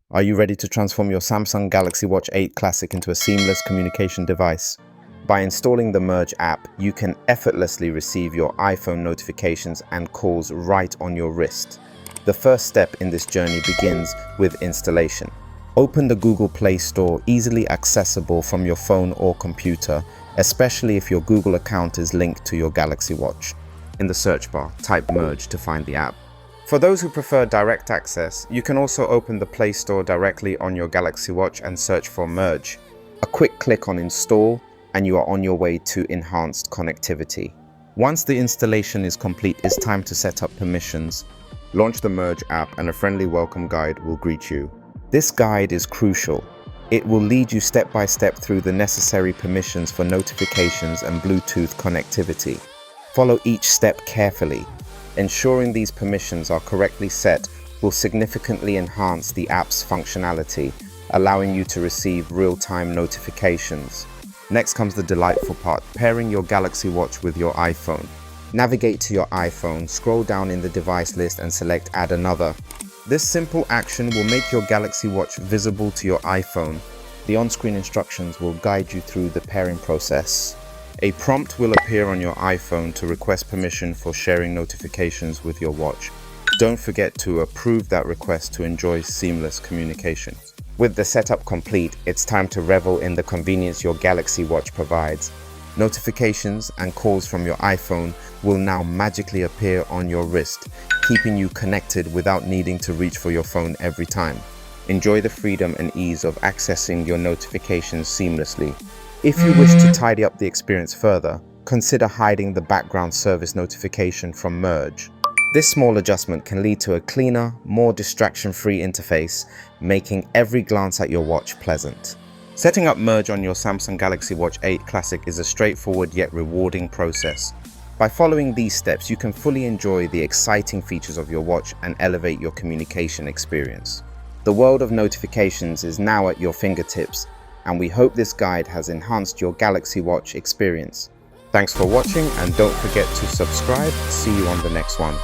Are you ready to transform your Samsung Galaxy Watch 8 Classic into a seamless communication device? By installing the Merge app, you can effortlessly receive your iPhone notifications and calls right on your wrist. The first step in this journey begins with installation. Open the Google Play Store, easily accessible from your phone or computer, especially if your Google account is linked to your Galaxy Watch. In the search bar, type Merge to find the app. For those who prefer direct access, you can also open the Play Store directly on your Galaxy Watch and search for Merge. A quick click on Install and you are on your way to enhanced connectivity. Once the installation is complete, it's time to set up permissions. Launch the Merge app and a friendly welcome guide will greet you. This guide is crucial. It will lead you step by step through the necessary permissions for notifications and Bluetooth connectivity. Follow each step carefully. Ensuring these permissions are correctly set will significantly enhance the app's functionality, allowing you to receive real-time notifications. Next comes the delightful part, pairing your Galaxy Watch with your iPhone. Navigate to your iPhone, scroll down in the device list and select Add Another. This simple action will make your Galaxy Watch visible to your iPhone. The on-screen instructions will guide you through the pairing process. A prompt will appear on your iPhone to request permission for sharing notifications with your watch. Don't forget to approve that request to enjoy seamless communication. With the setup complete, it's time to revel in the convenience your Galaxy Watch provides. Notifications and calls from your iPhone will now magically appear on your wrist, keeping you connected without needing to reach for your phone every time. Enjoy the freedom and ease of accessing your notifications seamlessly. If you wish to tidy up the experience further, consider hiding the background service notification from Merge. This small adjustment can lead to a cleaner, more distraction-free interface, making every glance at your watch pleasant. Setting up Merge on your Samsung Galaxy Watch 8 Classic is a straightforward yet rewarding process. By following these steps, you can fully enjoy the exciting features of your watch and elevate your communication experience. The world of notifications is now at your fingertips, and we hope this guide has enhanced your Galaxy Watch experience. Thanks for watching and don't forget to subscribe. See you on the next one.